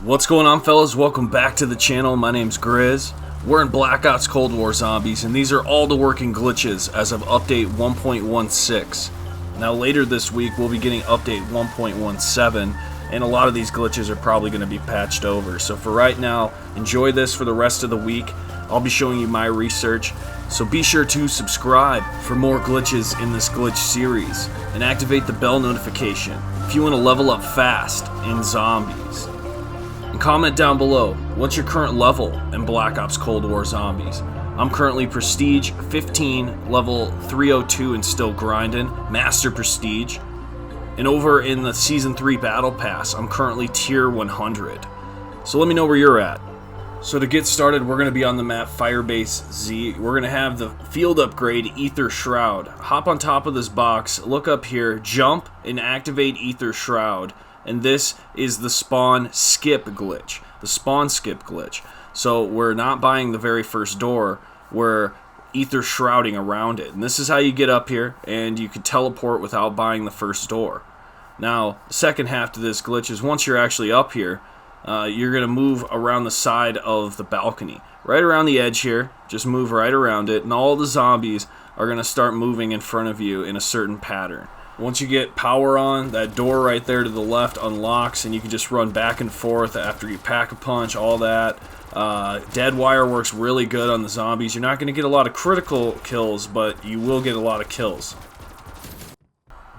What's going on, fellas? Welcome back to the channel. My name's GRIZZ. We're in Black Ops Cold War Zombies, and these are all the working glitches as of update 1.16. Now later this week we'll be getting update 1.17, and a lot of these glitches are probably going to be patched over. So for right now, enjoy this for the rest of the week. I'll be showing you my research, so be sure to subscribe for more glitches in this glitch series, and activate the bell notification if you want to level up fast in zombies. And comment down below, what's your current level in Black Ops Cold War Zombies? I'm currently Prestige 15, level 302 and still grinding, Master Prestige. And over in the Season 3 Battle Pass, I'm currently Tier 100. So let me know where you're at. So to get started, we're going to be on the map Firebase Z. We're going to have the field upgrade Ether Shroud. Hop on top of this box, look up here, jump, and activate Ether Shroud. And this is the spawn skip glitch. The spawn skip glitch. So we're not buying the very first door, we're ether shrouding around it. And this is how you get up here, and you can teleport without buying the first door. Now, the second half to this glitch is once you're actually up here, you're going to move around the side of the balcony. Right around the edge here, just move right around it, and all the zombies are going to start moving in front of you in a certain pattern. Once you get power on, that door right there to the left unlocks, and you can just run back and forth after you pack a punch, all that. Dead wire works really good on the zombies. You're not going to get a lot of critical kills, but you will get a lot of kills.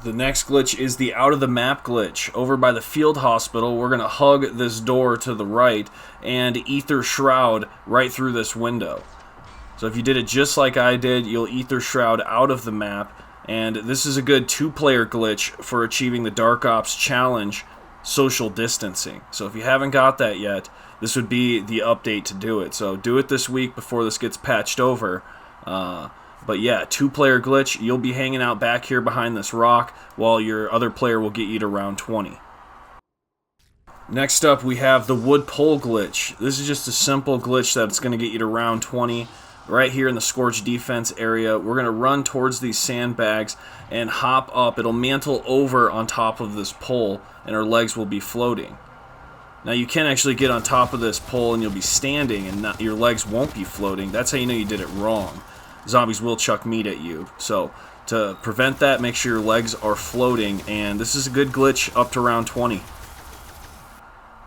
The next glitch is the out of the map glitch. Over by the field hospital, we're going to hug this door to the right and ether shroud right through this window. So if you did it just like I did, you'll ether shroud out of the map. And this is a good two-player glitch for achieving the Dark Ops Challenge social distancing. So if you haven't got that yet, this would be the update to do it. So do it this week before this gets patched over. But yeah, two-player glitch. You'll be hanging out back here behind this rock while your other player will get you to round 20. Next up, we have the wood pole glitch. This is just a simple glitch that's going to get you to round 20. Right here in the Scorch defense area, we're going to run towards these sandbags and hop up. It'll mantle over on top of this pole, and our legs will be floating. Now you can actually get on top of this pole and you'll be standing, and your legs won't be floating. That's how you know you did it wrong. Zombies will chuck meat at you. So to prevent that, make sure your legs are floating, and this is a good glitch up to round 20.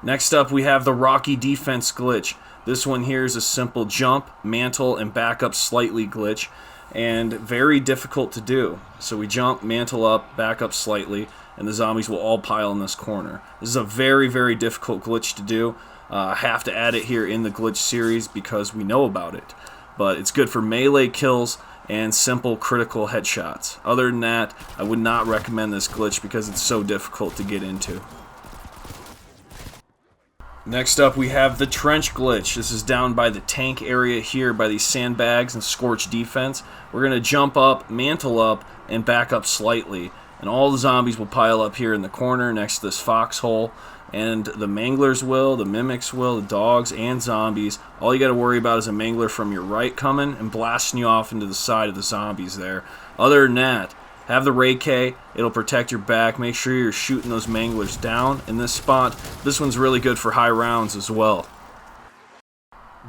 Next up, we have the Rocky defense glitch. This one here is a simple jump, mantle, and back up slightly glitch, and very difficult to do. So we jump, mantle up, back up slightly, and the zombies will all pile in this corner. This is a very, very difficult glitch to do. I have to add it here in the glitch series because we know about it. But it's good for melee kills and simple critical headshots. Other than that, I would not recommend this glitch because it's so difficult to get into. Next up, we have the trench glitch. This is down by the tank area here by these sandbags and Scorch defense. We're going to jump up, mantle up, and back up slightly. And all the zombies will pile up here in the corner next to this foxhole. And the manglers will, the mimics will, the dogs and zombies. All you got to worry about is a mangler from your right coming and blasting you off into the side of the zombies there. Other than that, have the Ray K, it'll protect your back. Make sure you're shooting those manglers down in this spot. This one's really good for high rounds as well.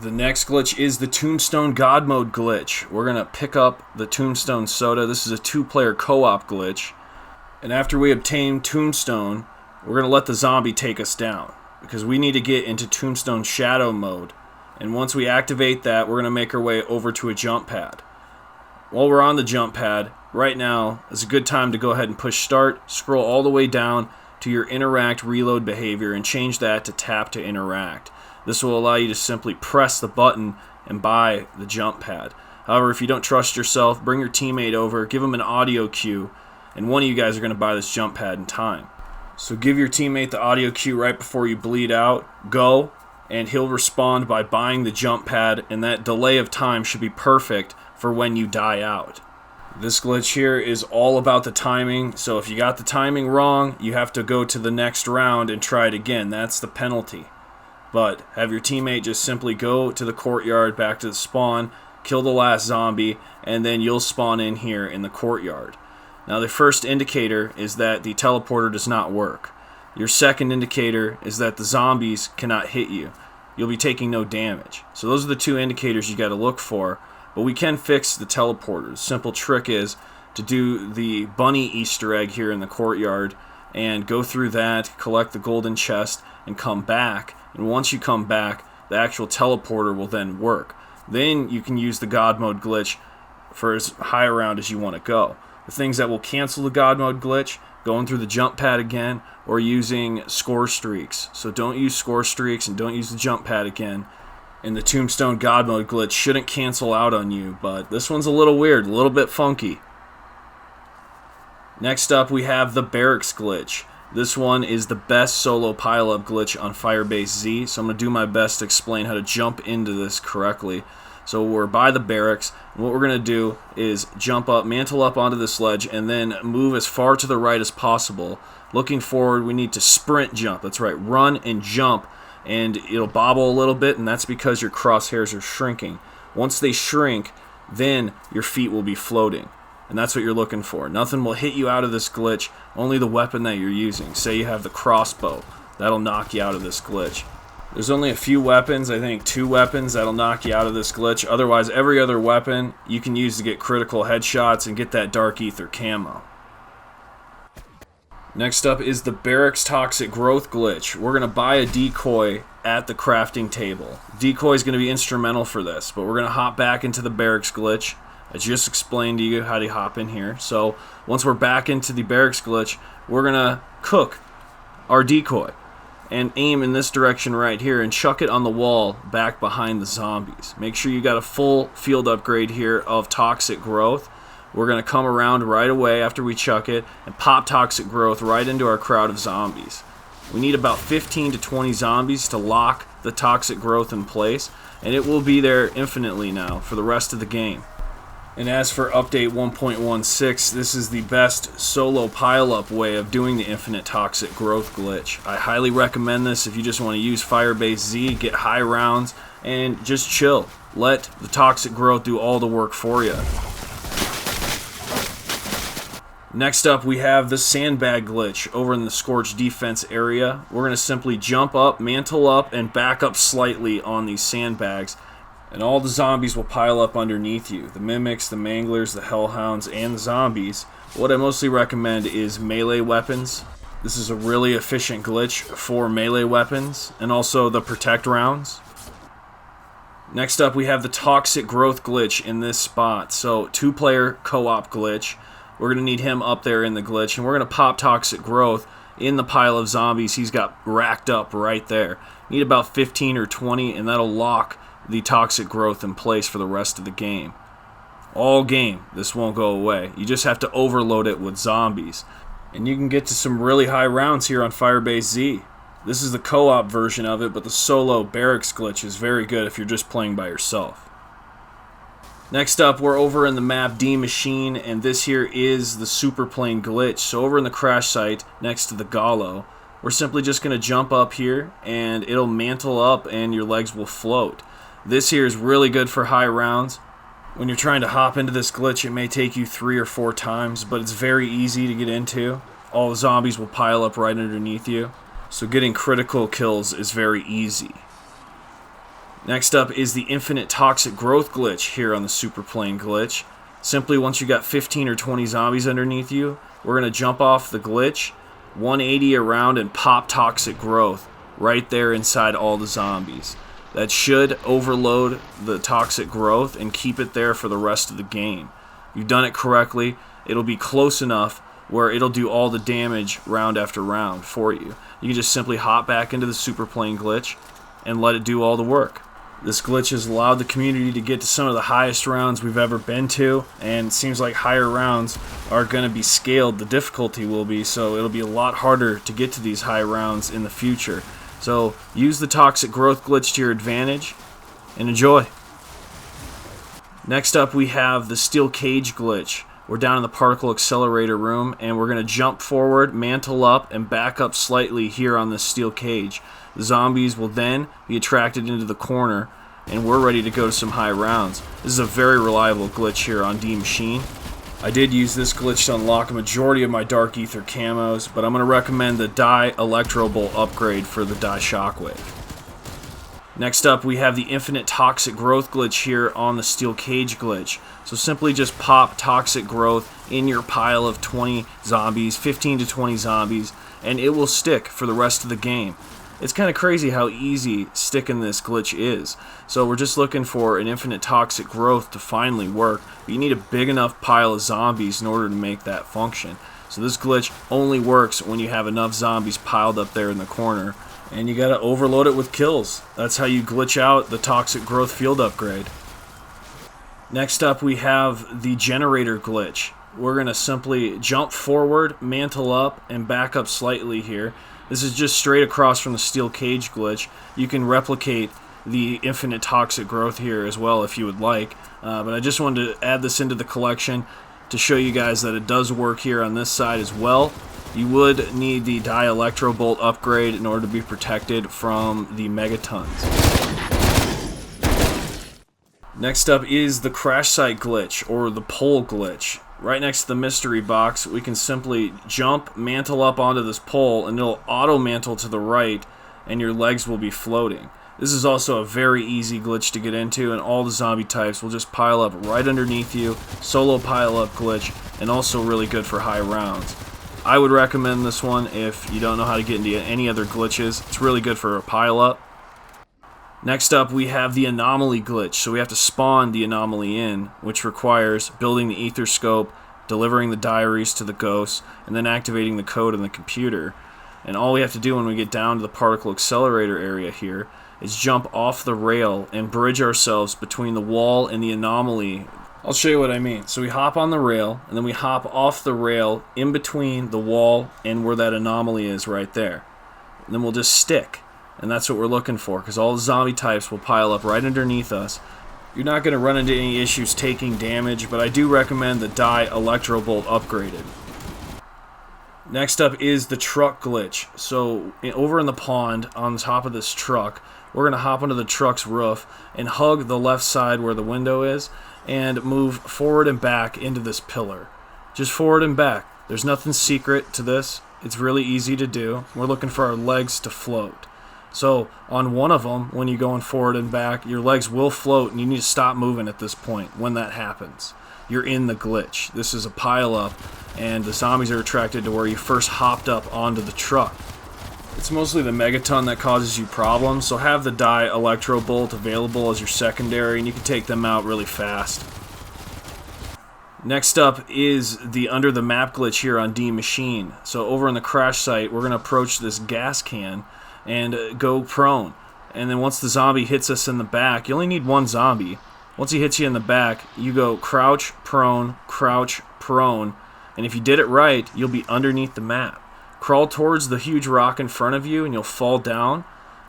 The next glitch is the Tombstone Godmode glitch. We're going to pick up the Tombstone soda. This is a two-player co-op glitch. And after we obtain Tombstone, we're going to let the zombie take us down, because we need to get into Tombstone Shadow mode. And once we activate that, we're going to make our way over to a jump pad. While we're on the jump pad, right now is a good time to go ahead and push start, scroll all the way down to your interact reload behavior and change that to tap to interact. This will allow you to simply press the button and buy the jump pad. However, if you don't trust yourself, bring your teammate over, give them an audio cue, and one of you guys are going to buy this jump pad in time. So give your teammate the audio cue right before you bleed out, go, and he'll respond by buying the jump pad, and that delay of time should be perfect for when you die out. This glitch here is all about the timing, so if you got the timing wrong, you have to go to the next round and try it again. That's the penalty. But have your teammate just simply go to the courtyard, back to the spawn, kill the last zombie, and then you'll spawn in here in the courtyard. Now the first indicator is that the teleporter does not work. Your second indicator is that the zombies cannot hit you. You'll be taking no damage. So those are the two indicators you got to look for. But we can fix the teleporters. Simple trick is to do the bunny Easter egg here in the courtyard and go through that, collect the golden chest, and come back. And once you come back, the actual teleporter will then work. Then you can use the Godmode glitch for as high around as you want to go. The things that will cancel the Godmode glitch, going through the jump pad again, or using score streaks. So don't use score streaks and don't use the jump pad again. And the Tombstone Godmode glitch shouldn't cancel out on you, but this one's a little weird, a little bit funky. Next up we have the Barracks glitch. This one is the best solo pileup glitch on Firebase Z, so I'm going to do my best to explain how to jump into this correctly. So we're by the barracks, and what we're going to do is jump up, mantle up onto this ledge, and then move as far to the right as possible. Looking forward, we need to sprint jump. That's right, run and jump, and it'll bobble a little bit, and that's because your crosshairs are shrinking. Once they shrink, then your feet will be floating. And that's what you're looking for. Nothing will hit you out of this glitch, only the weapon that you're using. Say you have the crossbow, that'll knock you out of this glitch. There's only a few weapons, I think 2 weapons that'll knock you out of this glitch. Otherwise, every other weapon you can use to get critical headshots and get that dark ether camo. Next up is the Barracks Toxic Growth glitch. We're going to buy a decoy at the crafting table. Decoy is going to be instrumental for this, but we're going to hop back into the Barracks glitch. I just explained to you how to hop in here. So once we're back into the Barracks glitch, we're going to cook our decoy and aim in this direction right here and chuck it on the wall back behind the zombies. Make sure you got a full field upgrade here of Toxic Growth. We're going to come around right away after we chuck it and pop Toxic Growth right into our crowd of zombies. We need about 15 to 20 zombies to lock the Toxic Growth in place, and it will be there infinitely now for the rest of the game. And as for update 1.16, this is the best solo pileup way of doing the infinite Toxic Growth glitch. I highly recommend this if you just want to use Firebase Z, get high rounds, and just chill. Let the Toxic Growth do all the work for you. Next up we have the Sandbag glitch over in the Scorch defense area. We're going to simply jump up, mantle up, and back up slightly on these sandbags. And all the zombies will pile up underneath you. The mimics, the manglers, the hellhounds, and the zombies. What I mostly recommend is melee weapons. This is a really efficient glitch for melee weapons, and also the protect rounds. Next up we have the Toxic Growth glitch in this spot. So 2-player co-op glitch. We're going to need him up there in the glitch, and we're going to pop Toxic Growth in the pile of zombies he's got racked up right there. Need about 15 or 20, and that'll lock the Toxic Growth in place for the rest of the game. All game, this won't go away. You just have to overload it with zombies. And you can get to some really high rounds here on Firebase Z. This is the co-op version of it, but the solo Barracks glitch is very good if you're just playing by yourself. Next up, we're over in the map D Maschine, and this here is the super plane glitch. So over in the crash site next to the Gallo, we're simply just going to jump up here, and it'll mantle up, and your legs will float. This here is really good for high rounds. When you're trying to hop into this glitch, it may take you 3 or 4 times, but it's very easy to get into. All the zombies will pile up right underneath you, so getting critical kills is very easy. Next up is the Infinite Toxic Growth glitch here on the Super Plane glitch. Simply, once you got 15 or 20 zombies underneath you, we're going to jump off the glitch, 180 around, and pop Toxic Growth right there inside all the zombies. That should overload the Toxic Growth and keep it there for the rest of the game. You've done it correctly. It'll be close enough where it'll do all the damage round after round for you. You can just simply hop back into the Super Plane glitch and let it do all the work. This glitch has allowed the community to get to some of the highest rounds we've ever been to, and it seems like higher rounds are going to be scaled, the difficulty will be, so it'll be a lot harder to get to these high rounds in the future. So use the Toxic Growth glitch to your advantage and enjoy. Next up we have the Steel Cage glitch. We're down in the Particle Accelerator room, and we're going to jump forward, mantle up, and back up slightly here on this Steel Cage. The zombies will then be attracted into the corner, and we're ready to go to some high rounds. This is a very reliable glitch here on D Maschine. I did use this glitch to unlock a majority of my Dark Ether camos, but I'm going to recommend the Die Electro Bolt upgrade for the Die Shockwave. Next up, we have the Infinite Toxic Growth glitch here on the Steel Cage glitch. So simply just pop Toxic Growth in your pile of 20 zombies, 15 to 20 zombies, and it will stick for the rest of the game. It's kind of crazy how easy sticking this glitch is. So we're just looking for an Infinite Toxic Growth to finally work, but you need a big enough pile of zombies in order to make that function. So this glitch only works when you have enough zombies piled up there in the corner, and you gotta overload it with kills. That's how you glitch out the Toxic Growth field upgrade. Next up, we have the Generator glitch. We're gonna simply jump forward, mantle up, and back up slightly here. This is just straight across from the Steel Cage glitch. You can replicate the Infinite Toxic Growth here as well if you would like, but I just wanted to add this into the collection to show you guys that it does work here on this side as well. You would need the Die Electro Bolt upgrade in order to be protected from the Megatons. Next up is the Crash Site glitch, or the pole glitch. Right next to the mystery box, we can simply jump, mantle up onto this pole, and it'll auto-mantle to the right, and your legs will be floating. This is also a very easy glitch to get into, and all the zombie types will just pile up right underneath you. Solo pile-up glitch, and also really good for high rounds. I would recommend this one if you don't know how to get into any other glitches. It's really good for a pile-up. Next up, we have the Anomaly glitch. So we have to spawn the Anomaly in, which requires building the Ether Scope, delivering the diaries to the ghosts, and then activating the code in the computer. And all we have to do when we get down to the Particle Accelerator area here is jump off the rail and bridge ourselves between the wall and the Anomaly. I'll show you what I mean. So we hop on the rail, and then we hop off the rail in between the wall and where that Anomaly is right there. And then we'll just stick. And that's what we're looking for, because all the zombie types will pile up right underneath us. You're not going to run into any issues taking damage, but I do recommend the Die Electro Bolt upgraded. Next up is the truck glitch. So over in the pond, on top of this truck, we're going to hop onto the truck's roof and hug the left side where the window is and move forward and back into this pillar. Just forward and back. There's nothing secret to this. It's really easy to do. We're looking for our legs to float. So on one of them, when you're going forward and back, your legs will float, and you need to stop moving at this point. When that happens, you're in the glitch. This is a pile-up, and the zombies are attracted to where you first hopped up onto the truck. It's mostly the Megaton that causes you problems, so have the Die Electro Bolt available as your secondary, and you can take them out really fast. Next up is the Under the Map glitch here on Maschine. So over on the crash site, we're going to approach this gas can and go prone. And then once the zombie hits us in the back, you only need one zombie. Once he hits you in the back, you go crouch, prone, and if you did it right, you'll be underneath the map. Crawl towards the huge rock in front of you and you'll fall down.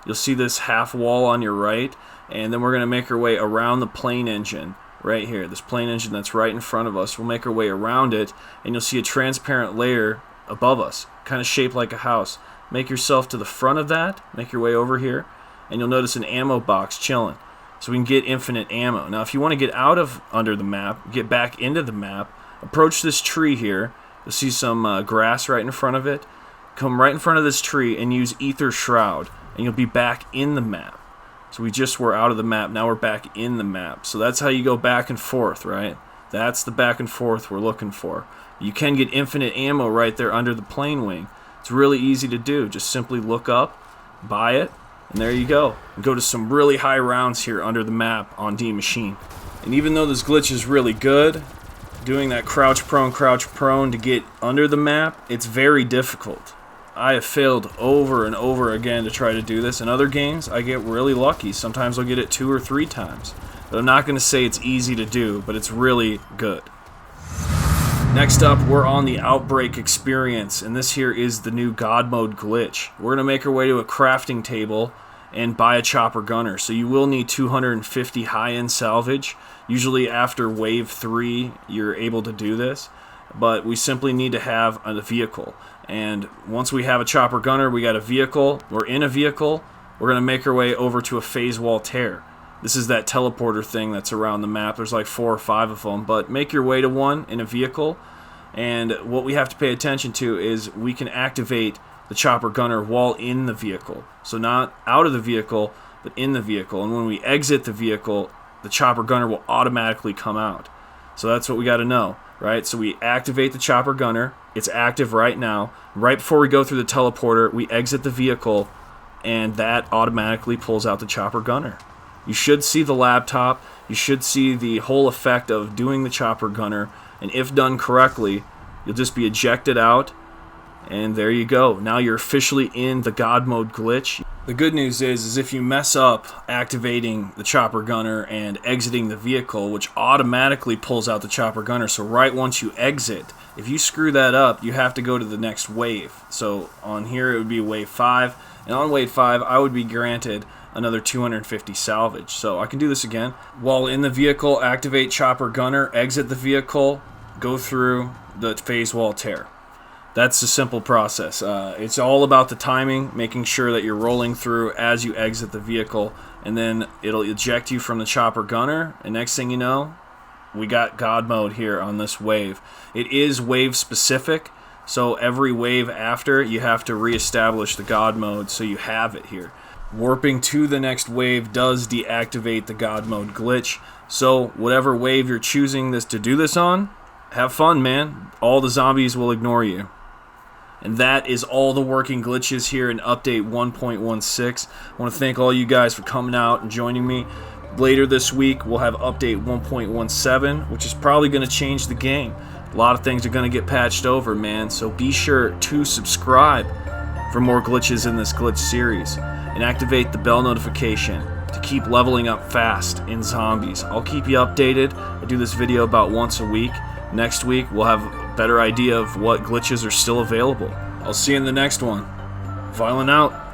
You'll see this half wall on your right, and then we're going to make our way around the plane engine right here. This plane engine that's right in front of us. We'll make our way around it, and you'll see a transparent layer above us, kind of shaped like a house. Make yourself to the front of that, make your way over here, and you'll notice an ammo box chilling. So we can get infinite ammo. Now if you want to get out of under the map, get back into the map, approach this tree here. You'll see some grass right in front of it. Come right in front of this tree and use Ether Shroud, and you'll be back in the map. So we just were out of the map, now we're back in the map. So that's how you go back and forth, right? That's the back and forth we're looking for. You can get infinite ammo right there under the plane wing. It's really easy to do. Just simply look up, buy it, and there you go. And go to some really high rounds here under the map on Maschine. And even though this glitch is really good, doing that crouch prone to get under the map, it's very difficult. I have failed over and over again to try to do this. In other games, I get really lucky. Sometimes I'll get it 2 or 3 times. But I'm not going to say it's easy to do, but it's really good. Next up, we're on the Outbreak experience, and this here is the new Godmode glitch. We're going to make our way to a crafting table and buy a chopper gunner. So you will need 250 high-end salvage. Usually after wave 3, you're able to do this. But we simply need to have a vehicle. And once we have a chopper gunner, we got a vehicle. We're in a vehicle. We're going to make our way over to a phase wall tear. This is that teleporter thing that's around the map. There's like 4 or 5 of them, but make your way to one in a vehicle. And what we have to pay attention to is we can activate the chopper gunner while in the vehicle. So not out of the vehicle, but in the vehicle. And when we exit the vehicle, the chopper gunner will automatically come out. So that's what we got to know, right? So we activate the chopper gunner. It's active right now. Right before we go through the teleporter, we exit the vehicle, and that automatically pulls out the chopper gunner. You should see the laptop. You should see the whole effect of doing the chopper gunner. And if done correctly, you'll just be ejected out. And there you go. Now you're officially in the Godmode glitch. The good news is if you mess up activating the chopper gunner and exiting the vehicle, which automatically pulls out the chopper gunner, so right once you exit, if you screw that up, you have to go to the next wave. So on here it would be wave 5, and on wave 5 I would be granted another 250 salvage. So I can do this again. While in the vehicle, activate chopper gunner, exit the vehicle, go through the phase wall tear. That's a simple process. It's all about the timing, making sure that you're rolling through as you exit the vehicle, and then it'll eject you from the chopper gunner, and next thing you know, we got God mode here on this wave. It is wave specific, so every wave after, you have to reestablish the God mode so you have it here. Warping to the next wave does deactivate the God mode glitch, so whatever wave you're choosing this to do this on, have fun, man. All the zombies will ignore you. And that is all the working glitches here in update 1.16. I want to thank all you guys for coming out and joining me. Later this week, we'll have update 1.17, which is probably going to change the game. A lot of things are going to get patched over, man. So be sure to subscribe for more glitches in this glitch series. And activate the bell notification to keep leveling up fast in zombies. I'll keep you updated. I do this video about once a week. Next week, we'll have a better idea of what glitches are still available. I'll see you in the next one. Viollent out.